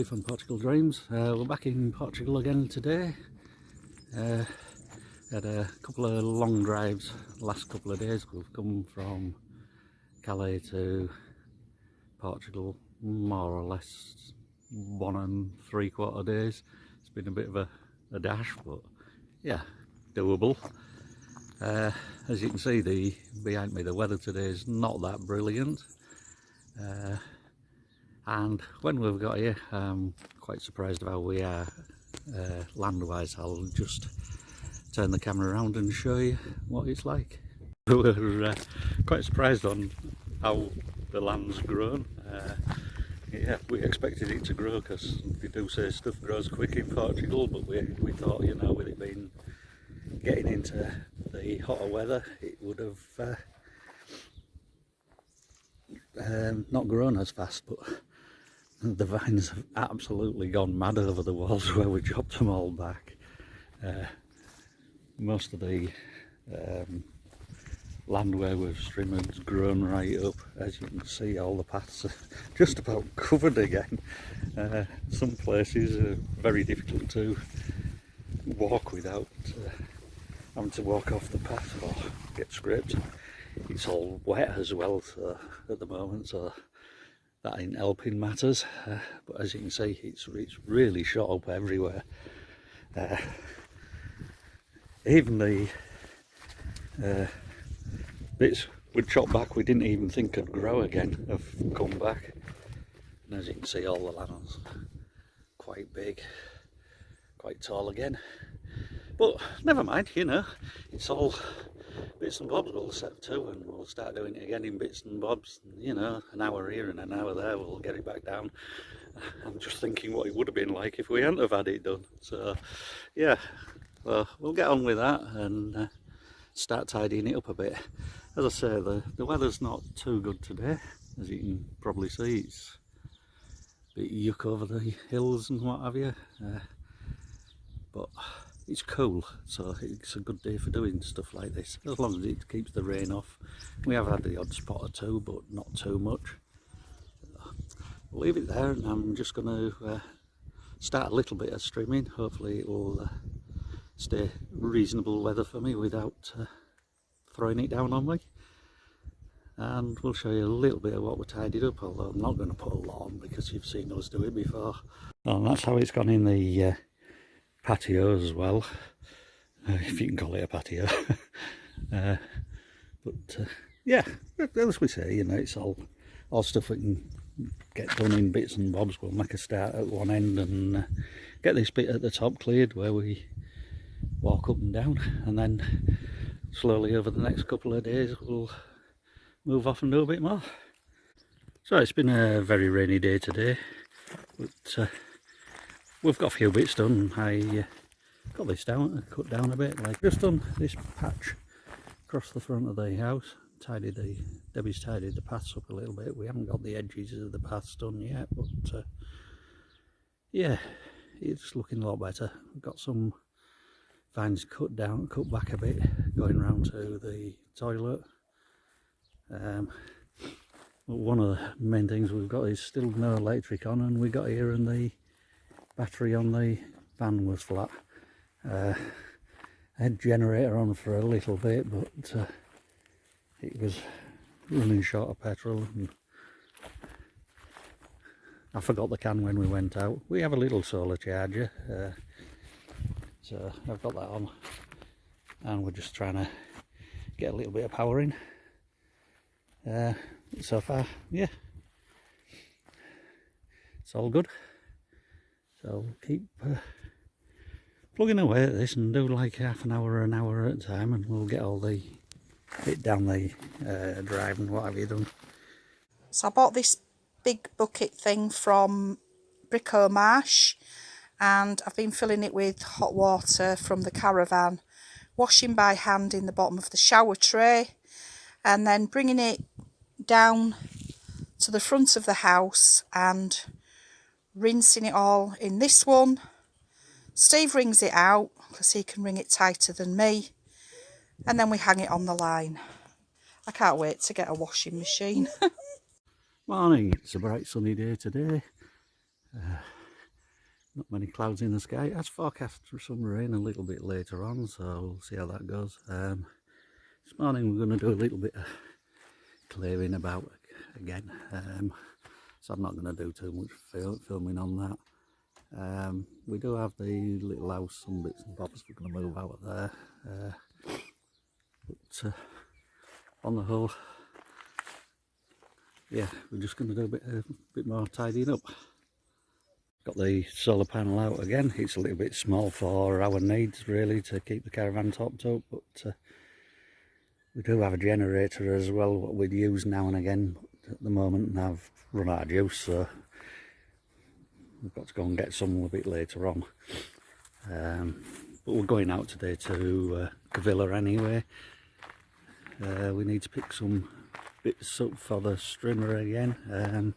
Steve from Portugal Dreams. We're back in Portugal again today. Had a couple of long drives the last couple of days. We've come from Calais to Portugal more or less 1 3/4 days. It's been a bit of a dash, but yeah, doable. As you can see behind me, the weather today is not that brilliant. And when we've got here, I'm quite surprised how we are land-wise. I'll just turn the camera around and show you what it's like. We're quite surprised on how the land's grown. Yeah, we expected it to grow because they do say stuff grows quick in Portugal, but we thought, you know, with it being getting into the hotter weather, it would have not grown as fast. But the vines have absolutely gone mad over the walls where we chopped them all back. Most of the land where we've trimmed has grown right up. As you can see, all the paths are just about covered again. Some places are very difficult to walk without having to walk off the path or get scraped. It's all wet as well, so at the moment, so that ain't helping matters. But as you can see, it's really shot up everywhere. Even the bits we'd chopped back we didn't even think could grow again have come back. And as you can see, all the land's quite big, quite tall again. But never mind, you know, it's all bits and bobs. We'll set to and we'll start doing it again in bits and bobs. You know, an hour here and an hour there, we'll get it back down. I'm just thinking what it would have been like if we hadn't have had it done. So yeah, well, we'll get on with that and start tidying it up a bit. As I say, the weather's not too good today. As you can probably see, it's a bit yuck over the hills and what have you. But it's cool, so it's a good day for doing stuff like this, as long as it keeps the rain off. We have had the odd spot or two, but not too much. We'll leave it there, and I'm just going to start a little bit of streaming. Hopefully it will stay reasonable weather for me without throwing it down on me. And we'll show you a little bit of what we tidied up, although I'm not going to put a lot on because you've seen us do it before. And that's how it's gone in the patio as well, if you can call it a patio. Yeah, as we say, you know, it's all stuff we can get done in bits and bobs. We'll make a start at one end and get this bit at the top cleared where we walk up and down, and then slowly over the next couple of days we'll move off and do a bit more. So it's been a very rainy day today, but we've got a few bits done. I got this down, cut down a bit, like just done this patch across the front of the house. Debbie's tidied the paths up a little bit. We haven't got the edges of the paths done yet, but yeah, it's looking a lot better. We've got some vines cut back a bit, going round to the toilet. One of the main things we've got is still no electric on, and we got here and the battery on the van was flat. I had generator on for a little bit, but it was running short of petrol, and I forgot the can when we went out. We have a little solar charger, so I've got that on, and we're just trying to get a little bit of power in. So far, yeah, it's all good. So we'll keep plugging away at this and do like half an hour at a time, and we'll get all the bit down the drive and what have you done. So I bought this big bucket thing from Brico Marsh, and I've been filling it with hot water from the caravan, washing by hand in the bottom of the shower tray, and then bringing it down to the front of the house and rinsing it all in this one. Steve wrings it out because he can wring it tighter than me, and then we hang it on the line. I can't wait to get a washing machine. Morning, it's a bright sunny day today. Not many clouds in the sky. It has forecast for some rain a little bit later on, so we'll see how that goes. This morning we're going to do a little bit of clearing about again, so I'm not going to do too much filming on that. We do have the little house, some bits and bobs we're going to move out of there, but on the whole, yeah, we're just going to do a bit more tidying up. Got the solar panel out again. It's a little bit small for our needs really to keep the caravan topped up, but we do have a generator as well what we'd use now and again, but at the moment I've run out of juice, so we've got to go and get some a bit later on. But we're going out today to Quinta anyway. We need to pick some bits up for the strimmer again.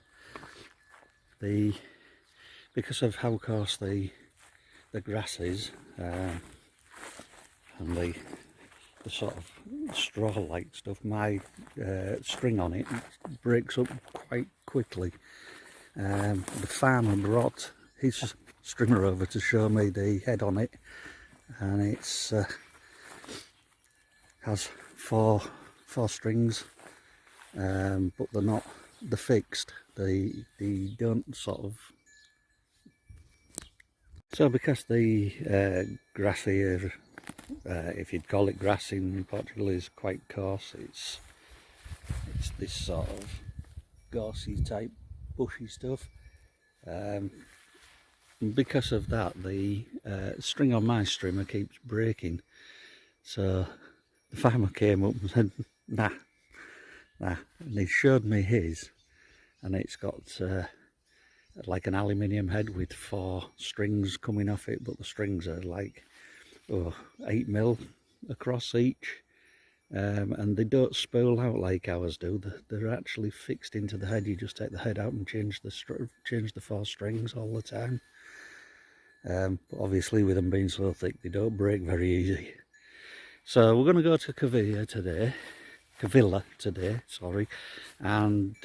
Because of how coarse the grass is, and the sort of straw-like stuff, my string on it breaks up quite quickly. The farmer brought his strimmer over to show me the head on it, and it's has four strings, but they're fixed. They don't sort of. So because the grass here, if you'd call it grass in Portugal, is quite coarse, it's this sort of gorsey type bushy stuff. Because of that, the string on my strimmer keeps breaking. So the farmer came up and said, nah, and he showed me his, and it's got like an aluminium head with 4 strings coming off it, but the strings are like 8mm across each, and they don't spool out like ours do. They're actually fixed into the head. You just take the head out and change the 4 strings all the time. But obviously with them being so thick, they don't break very easy. So we're going to go to Quinta today, sorry, and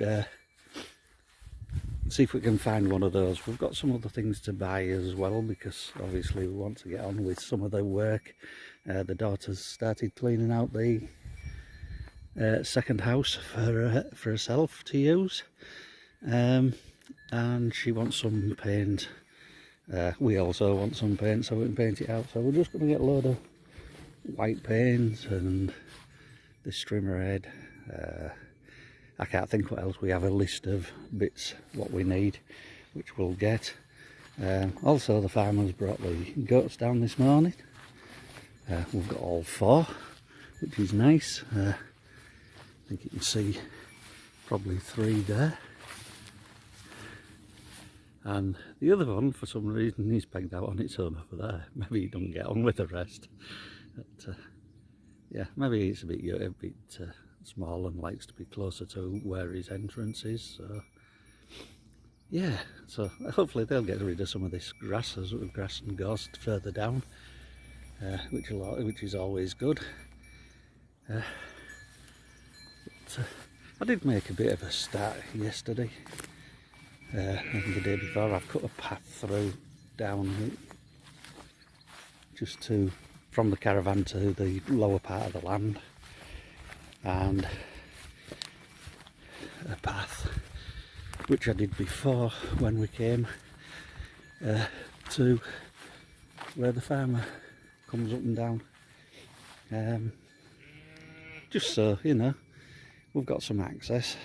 see if we can find one of those. We've got some other things to buy as well, because obviously we want to get on with some of the work. The daughter's started cleaning out the second house for herself to use, and she wants some paint. We also want some paint, so we can paint it out. So we're just going to get a load of white paint and this strimmer head. I can't think what else. We have a list of bits what we need, which we'll get. Also the farmers brought the goats down this morning. We've got all 4, which is nice. I think you can see probably 3 there. And the other one, for some reason, is pegged out on its own over there. Maybe he doesn't get on with the rest. But, yeah, maybe it's a bit small and likes to be closer to where his entrance is. So yeah, so hopefully they'll get rid of some of this grass and gorse further down, which is always good. But, I did make a bit of a start yesterday and the day before. I've cut a path through down just from the caravan to the lower part of the land, and a path which I did before when we came to where the farmer comes up and down, just so you know we've got some access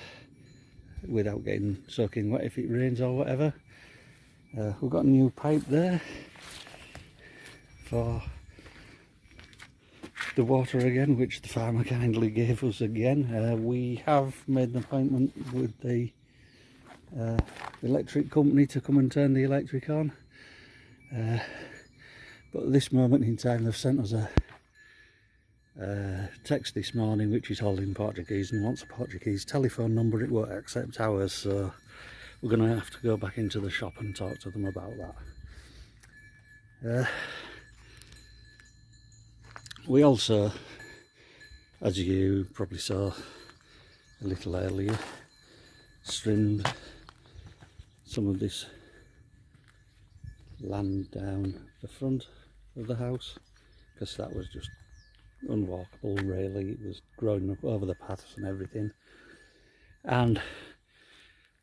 without getting soaking wet if it rains or whatever. We've got a new pipe there for the water again, which the farmer kindly gave us again. We have made an appointment with the electric company to come and turn the electric on, but at this moment in time they've sent us a text this morning which is all in Portuguese and wants a Portuguese telephone number. It won't accept ours, so we're going to have to go back into the shop and talk to them about that. We also, as you probably saw a little earlier, trimmed some of this land down the front of the house, because that was just unwalkable really. It was growing up over the paths and everything, and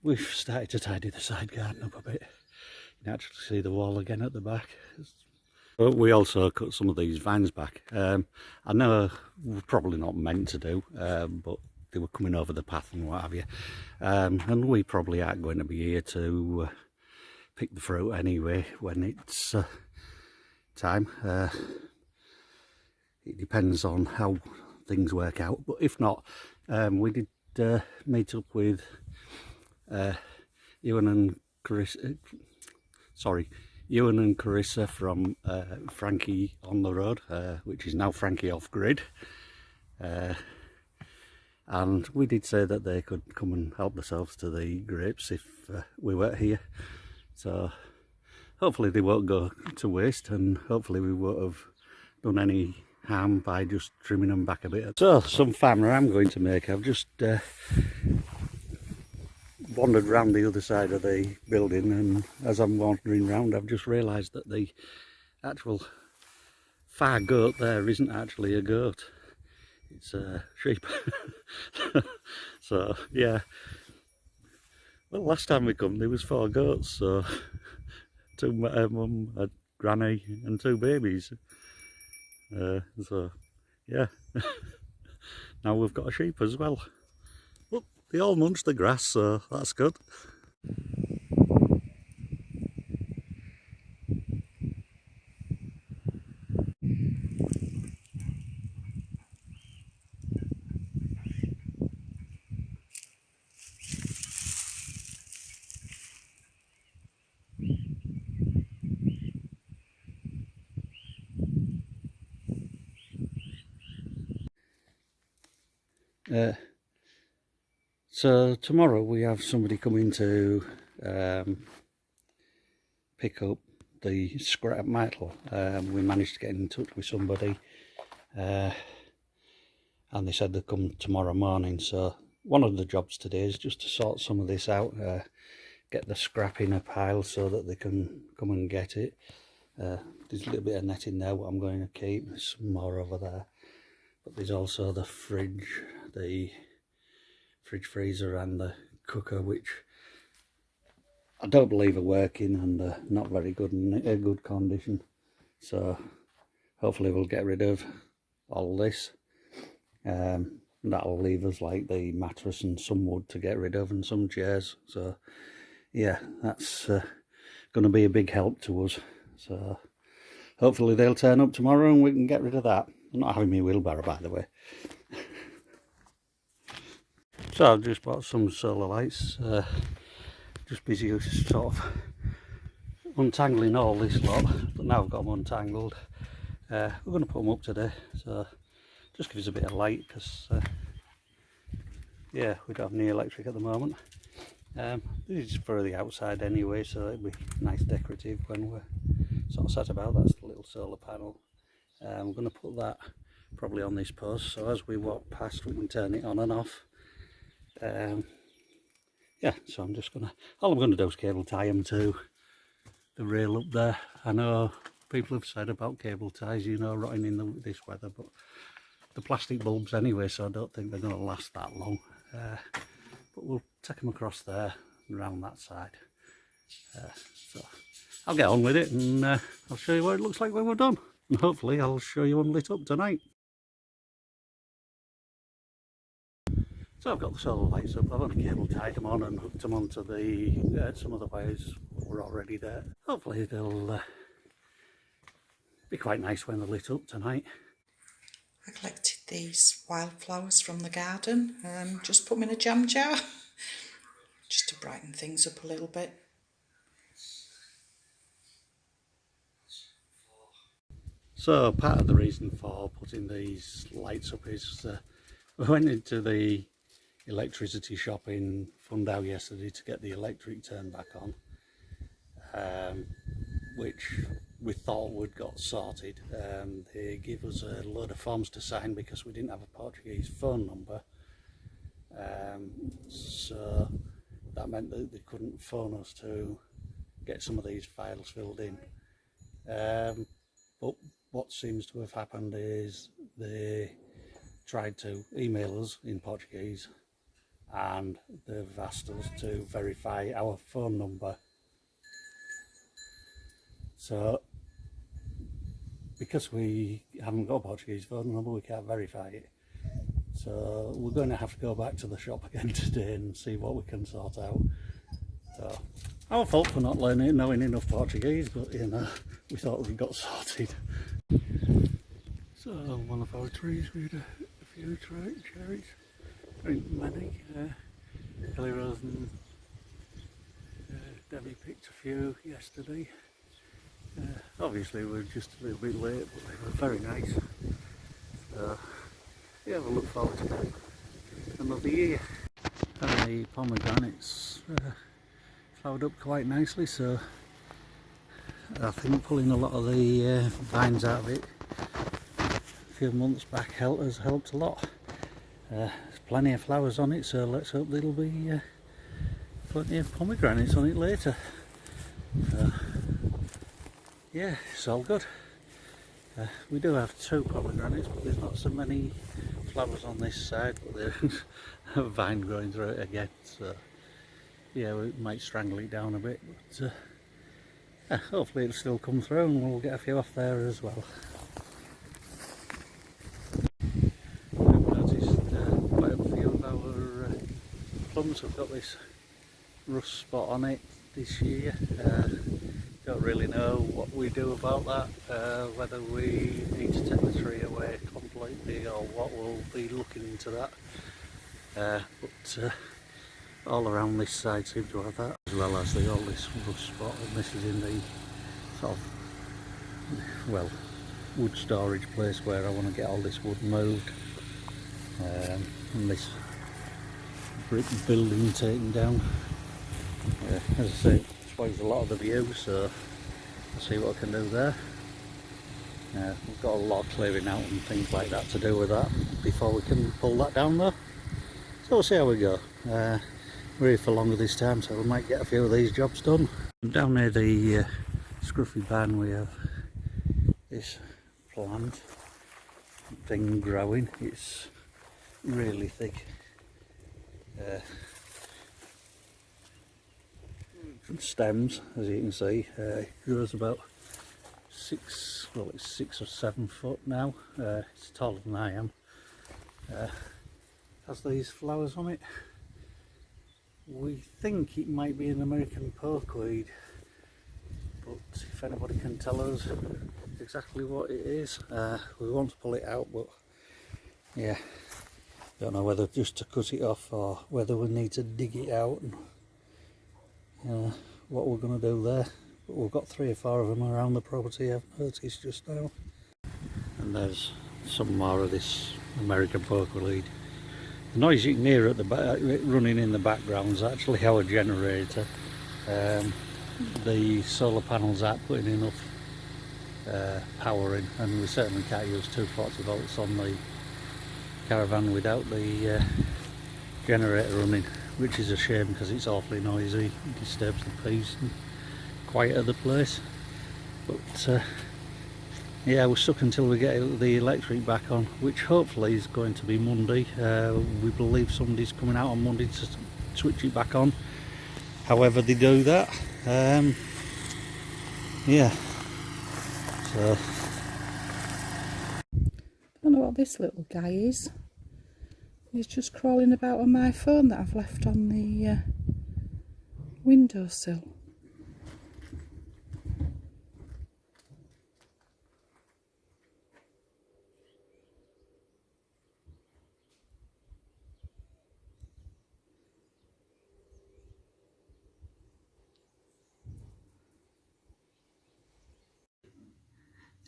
we've started to tidy the side garden up a bit. You can actually see the wall again at the back. But we also cut some of these vines back. I know we're probably not meant to do, but they were coming over the path and what have you, and we probably aren't going to be here to pick the fruit anyway when it's time. It depends on how things work out, but if not, we did meet up with Ewan and Carissa from Frankie on the Road, which is now Frankie Off Grid, and we did say that they could come and help themselves to the grapes if we weren't here, so hopefully they won't go to waste, and hopefully we won't have done any harm by just trimming them back a bit. So some farmer I'm going to make. I've just wandered round the other side of the building, and as I'm wandering round I've just realised that the actual far goat there isn't actually a goat, it's a sheep. So yeah, well, last time we come there was 4 goats, so 2 mum, a granny and 2 babies, so yeah. Now we've got a sheep as well. Look, they all munch the grass, so that's good. So tomorrow we have somebody coming to pick up the scrap metal. We managed to get in touch with somebody, and they said they'd come tomorrow morning. So one of the jobs today is just to sort some of this out, get the scrap in a pile so that they can come and get it. There's a little bit of netting there what I'm going to keep, there's some more over there, but there's also the fridge, freezer and the cooker, which I don't believe are working and are not very good in a good condition, so hopefully we'll get rid of all this. That'll leave us like the mattress and some wood to get rid of and some chairs, so yeah, that's going to be a big help to us. So hopefully they'll turn up tomorrow and we can get rid of that. I'm not having my wheelbarrow, by the way. So I've just bought some solar lights, just busy sort of untangling all this lot, but now I've got them untangled. We're going to put them up today, so just give us a bit of light, because yeah, we don't have any electric at the moment. This is for the outside anyway, so it'll be nice decorative when we're sort of set about. That's the little solar panel. We're going to put that probably on this post, so as we walk past we can turn it on and off. Yeah, so all I'm going to do is cable tie them to the rail up there. I know people have said about cable ties, you know, rotting in this weather, but the plastic bulbs anyway, so I don't think they're going to last that long. But we'll take them across there and round that side. So I'll get on with it, and I'll show you what it looks like when we're done, and hopefully I'll show you one lit up tonight. So I've got the solar lights up. I've only cable tied them on and hooked them onto the some of the wires were already there. Hopefully they'll be quite nice when they're lit up tonight. I collected these wildflowers from the garden and just put them in a jam jar just to brighten things up a little bit. So part of the reason for putting these lights up is we went into the electricity shop in Fundau yesterday to get the electric turned back on, which we thought would got sorted. They gave us a load of forms to sign because we didn't have a Portuguese phone number, so that meant that they couldn't phone us to get some of these files filled in. But what seems to have happened is they tried to email us in Portuguese, and they've asked us to verify our phone number. So because we haven't got a Portuguese phone number, we can't verify it. So we're going to have to go back to the shop again today and see what we can sort out. So our fault for not knowing enough Portuguese, but you know, we thought we got sorted. So one of our trees, we had a few cherries, very many. Kelly Rose and Debbie picked a few yesterday. Obviously we're just a little bit late, but they were very nice. So yeah, we'll look forward to another year. And the pomegranates flowered up quite nicely, so I think pulling a lot of the vines out of it a few months back has helped a lot. There's plenty of flowers on it, so let's hope there'll be plenty of pomegranates on it later. Yeah, it's all good. We do have 2 pomegranates, but there's not so many flowers on this side, but there's a vine growing through it again, so yeah, we might strangle it down a bit, but hopefully it'll still come through and we'll get a few off there as well. I've noticed quite a few of our plums have got this rust spot on it this year. Don't really know what we do about that, whether we need to take the tree away completely or what. We'll be looking into that. But all around this side seem to have that, as well as all this rust spot, and this is in the sort of, well, wood storage place where I want to get all this wood moved, and this brick building taken down. As I say, it spoils a lot of the view, so I'll see what I can do there. We've got a lot of clearing out and things like that to do with that before we can pull that down though. So we'll see how we go. We're here for longer this time, so we might get a few of these jobs done. Down near the scruffy barn we have this plant thing growing. It's really thick. Stems, as you can see. It grows about 6 or 7 foot now. It's taller than I am. Has these flowers on it. We think it might be an American pokeweed, but if anybody can tell us exactly what it is, we want to pull it out, but yeah, don't know whether just to cut it off or whether we need to dig it out and what we're going to do there. But we've got 3 or 4 of them around the property, I've noticed just now. And there's some more of this American pokeweed. The noise you can hear at the back, running in the background, is actually our generator. The solar panels aren't putting enough power in, and we certainly can't use 240 volts on the caravan without the generator running, which is a shame because it's awfully noisy, it disturbs the peace and quiet of the place. But yeah, we're stuck until we get the electric back on, which hopefully is going to be Monday. We believe somebody's coming out on Monday to switch it back on. However they do that, yeah. So I don't know what this little guy is. He's just crawling about on my phone that I've left on the windowsill.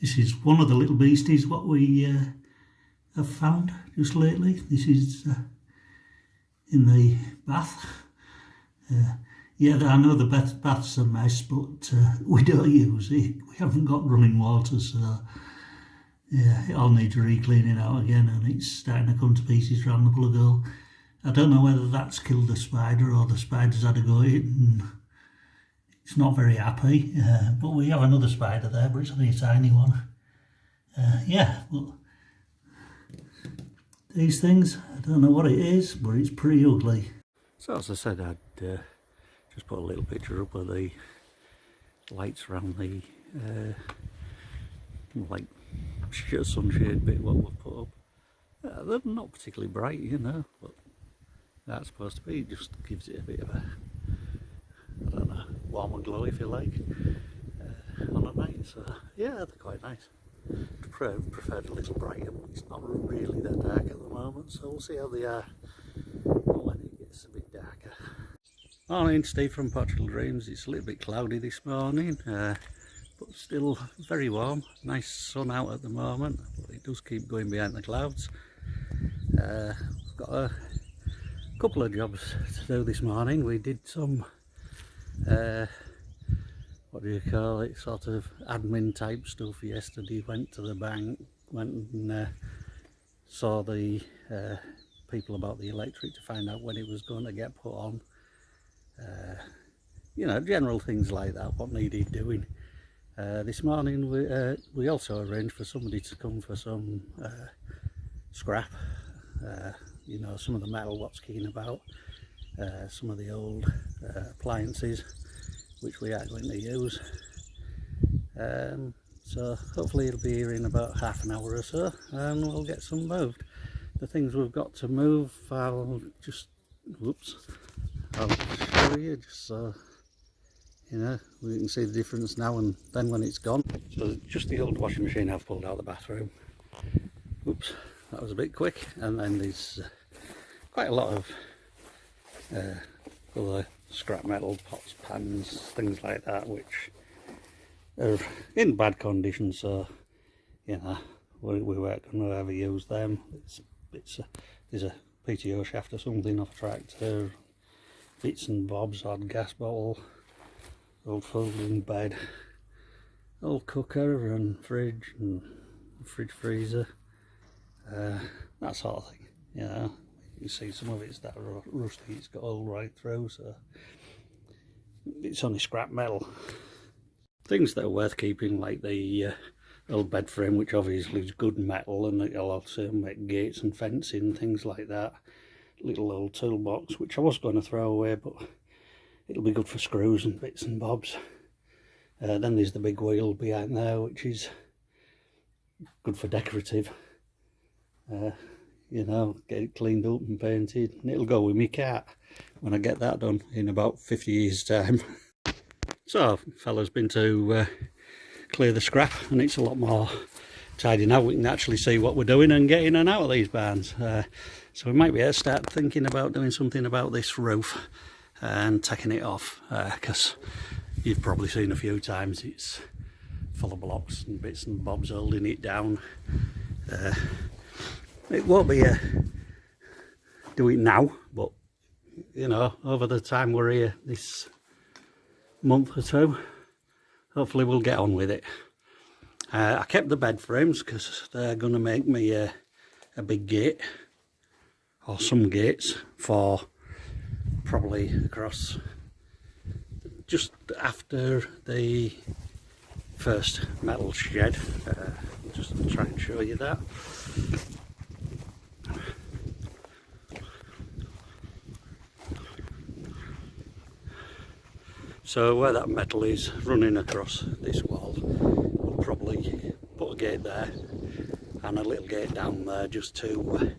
this is one of the little beasties what we have found just lately. This is in the bath. Yeah, I know the bath's a mess, but we don't use it. We haven't got running water, so yeah, it all needs re-cleaning out again, and it's starting to come to pieces round the ago. I don't know whether that's killed the spider or the spider's had a go at it and It's not very happy, but we have another spider there, but it's only a tiny one. Yeah, well, these things, I don't know what it is, but it's pretty ugly. So as I said, I'd just put a little picture up of the lights around the like sunshade bit what we've put up. They're not particularly bright, you know, but that's supposed to be. It just gives it a bit of a, I don't know, warmer glow if you like, on a night. So yeah, they're quite nice. Preferred a little brighter, but it's not really that dark at the moment, so we'll see how they are when it gets a bit darker. Morning, Steve from Portugal Dreams. It's a little bit cloudy this morning, but still very warm. Nice sun out at the moment, but it does keep going behind the clouds. We've got a couple of jobs to do this morning. We did some what do you call it, sort of admin type stuff yesterday. Went to the bank, went and saw the people about the electric to find out when it was going to get put on. You know, general things like that, what needed doing. This morning we also arranged for somebody to come for some scrap, you know, some of the metal what's keen about, some of the old appliances which we are going to use. So hopefully it'll be here in about half an hour or so and we'll get some moved. The things we've got to move, I'll just, whoops, I'll show you just so you know we can see the difference now and then when it's gone. So just the old washing machine I've pulled out of the bathroom. Oops, that was a bit quick. And then there's quite a lot of other scrap metal, pots, pans, things like that, which are in bad condition, so you know we weren't going to ever use them. There's a PTO shaft or something off a tractor, bits and bobs, odd gas bottle, old folding bed, old cooker and fridge freezer, that sort of thing. You know, you can see some of it's that rusty, it's got all right through, so it's only scrap metal. Things that are worth keeping, like the old bed frame, which obviously is good metal, and it'll also make gates and fencing and things like that. Little old toolbox, which I was going to throw away, but it'll be good for screws and bits and bobs. Then there's the big wheel behind there, which is good for decorative. You know, get it cleaned up and painted, and it'll go with my cat when I get that done in about 50 years time. So fella's been to clear the scrap, and it's a lot more tidy now. We can actually see what we're doing and get in and out of these barns. So we might be able to start thinking about doing something about this roof and taking it off, because you've probably seen a few times it's full of blocks and bits and bobs holding it down. It won't be do it now, but you know, over the time we're here this month or two, hopefully we'll get on with it. I kept the bed frames because they're going to make me a big gate, or some gates, for probably across just after the first metal shed. Just try and show you that. So where that metal is running across this wall, we'll probably put a gate there and a little gate down there, just to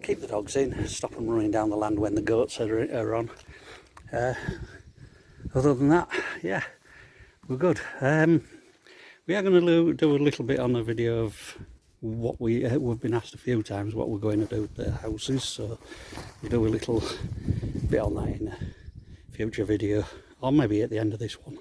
keep the dogs in, stop them running down the land when the goats are on. Other than that, yeah, we're good. We are going to do a little bit on the video of what we've been asked a few times what we're going to do with the houses, so we'll do a little bit on that in a future video, or maybe at the end of this one.